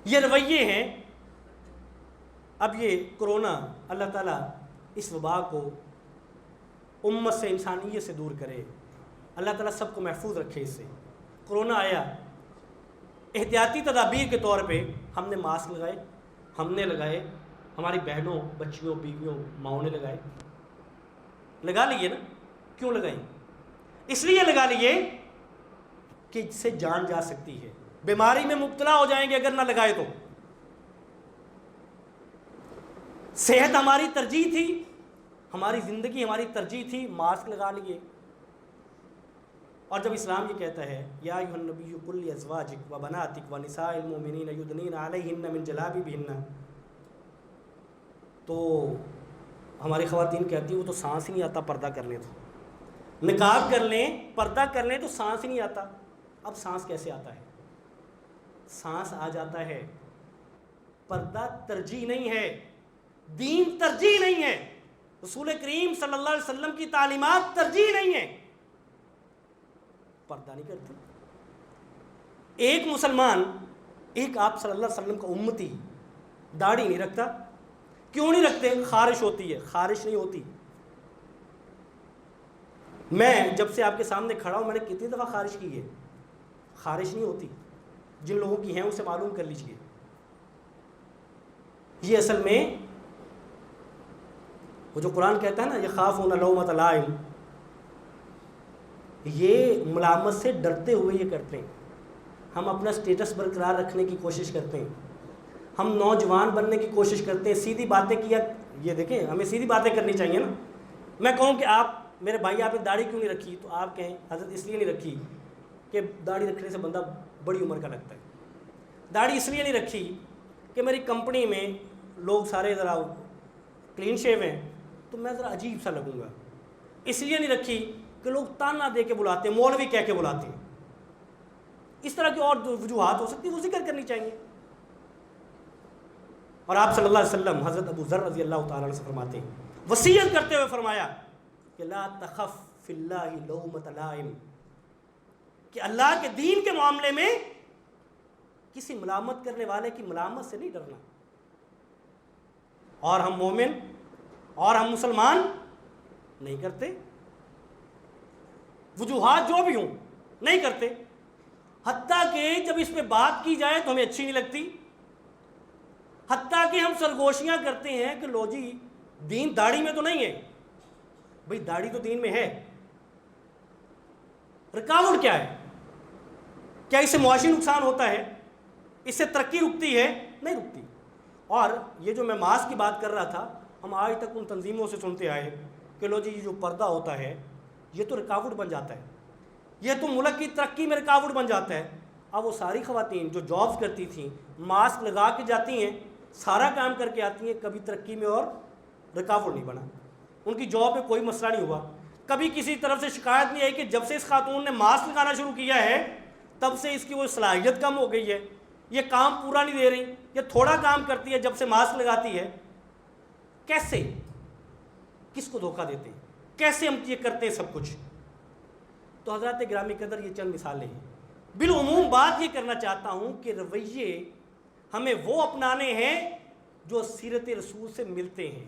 یہ رویے ہیں. اب یہ کرونا، اللہ تعالیٰ اس وبا کو امت سے، انسانیت سے دور کرے. اللہ تعالیٰ سب کو محفوظ رکھے اس سے. کرونا آیا، احتیاطی تدابیر کے طور پہ ہم نے ماسک لگائے، ہم نے لگائے، ہماری بہنوں، بچیوں، بیویوں، ماؤں نے لگائے. لگا لیے نا. کیوں لگائیں؟ اس لیے لگا لیے کہ اس سے جان جا سکتی ہے. بیماری میں مبتلا ہو جائیں گے اگر نہ لگائے تو. صحت ہماری ترجیح تھی، ہماری زندگی ہماری ترجیح تھی، ماسک لگا لیے. اور جب اسلام یہ کہتا ہے یا ایھا النبی قل لازواجک و بناتک و نساء المؤمنین یدنین علیہن من جلابیبہن، تو ہماری خواتین کہتی ہیں وہ تو سانس ہی نہیں آتا پردہ کر لیں تو، نقاب کر لیں، پردہ کر لیں تو سانس ہی نہیں آتا. اب سانس کیسے آتا ہے؟ سانس آ جاتا ہے. پردہ ترجیح نہیں ہے، دین ترجیح نہیں ہے، رسول کریم صلی اللہ علیہ وسلم کی تعلیمات ترجیح نہیں ہے. پردہ نہیں کرتی. ایک مسلمان، ایک آپ صلی اللہ علیہ وسلم کا امتی داڑھی نہیں رکھتا. کیوں نہیں رکھتے؟ خارش ہوتی ہے. خارش نہیں ہوتی. میں جب سے آپ کے سامنے کھڑا ہوں میں نے کتنی دفعہ خارش کی ہے. خارش نہیں ہوتی. جن لوگوں کی ہیں اسے معلوم کر لیجئے. یہ اصل میں وہ جو قرآن کہتا ہے نا یخافون لومۃ لائم، یہ ملامت سے ڈرتے ہوئے یہ کرتے ہیں. ہم اپنا سٹیٹس برقرار رکھنے کی کوشش کرتے ہیں، ہم نوجوان بننے کی کوشش کرتے ہیں، سیدھی باتیں کیا. یہ دیکھیں ہمیں سیدھی باتیں کرنی چاہیے نا. میں کہوں کہ آپ میرے بھائی آپ نے داڑھی کیوں نہیں رکھی، تو آپ کہیں حضرت اس لیے نہیں رکھی کہ داڑھی رکھنے سے بندہ بڑی عمر کا لگتا ہے. داڑھی اس لیے نہیں رکھی کہ میری کمپنی میں لوگ سارے ذرا کلین شیو ہیں تو میں ذرا عجیب سا لگوں گا. اس لیے نہیں رکھی کہ لوگ تانا دے کے بلاتے ہیں، مولوی کہہ کے بلاتے ہیں. اس طرح کی اور وجوہات ہو سکتی ہیں، وہ ذکر کرنی چاہیے. اور آپ صلی اللہ علیہ وسلم حضرت ابو ذر رضی اللہ تعالیٰ عنہ سے فرماتے ہیں، وصیت کرتے ہوئے فرمایا کہ لا تخف فی اللہ لومۃ لائم، کہ اللہ کے دین کے معاملے میں کسی ملامت کرنے والے کی ملامت سے نہیں ڈرنا. اور ہم مومن اور ہم مسلمان نہیں کرتے. وجوہات جو بھی ہوں نہیں کرتے. حتیٰ کہ جب اس پہ بات کی جائے تو ہمیں اچھی نہیں لگتی. حتیٰ کہ ہم سرگوشیاں کرتے ہیں کہ لو جی دین داڑھی میں تو نہیں ہے. بھئی داڑھی تو دین میں ہے. رکاوٹ کیا ہے؟ کیا اس سے معاشی نقصان ہوتا ہے؟ اس سے ترقی رکتی ہے؟ نہیں رکتی. اور یہ جو میں ماسک کی بات کر رہا تھا، ہم آج تک ان تنظیموں سے سنتے آئے کہ لو جی یہ جو پردہ ہوتا ہے یہ تو رکاوٹ بن جاتا ہے، یہ تو ملک کی ترقی میں رکاوٹ بن جاتا ہے. اب وہ ساری خواتین جو جابز کرتی تھیں، ماسک لگا کے جاتی ہیں، سارا کام کر کے آتی ہیں، کبھی ترقی میں اور رکاوٹ نہیں بنا. ان کی جاب میں کوئی مسئلہ نہیں ہوا. کبھی کسی طرف سے شکایت نہیں آئی کہ جب سے اس خاتون نے ماسک لگانا شروع کیا ہے تب سے اس کی وہ صلاحیت کم ہو گئی ہے، یہ کام پورا نہیں دے رہی، یہ تھوڑا کام کرتی ہے جب سے ماسک لگاتی ہے. کیسے؟ کس کو دھوکہ دیتے ہیں؟ کیسے ہم یہ کرتے ہیں سب کچھ؟ تو حضرات گرامی قدر یہ چند مثالیں ہیں. بالعموم بات یہ کرنا چاہتا ہوں کہ رویے ہمیں وہ اپنانے ہیں جو سیرت رسول سے ملتے ہیں.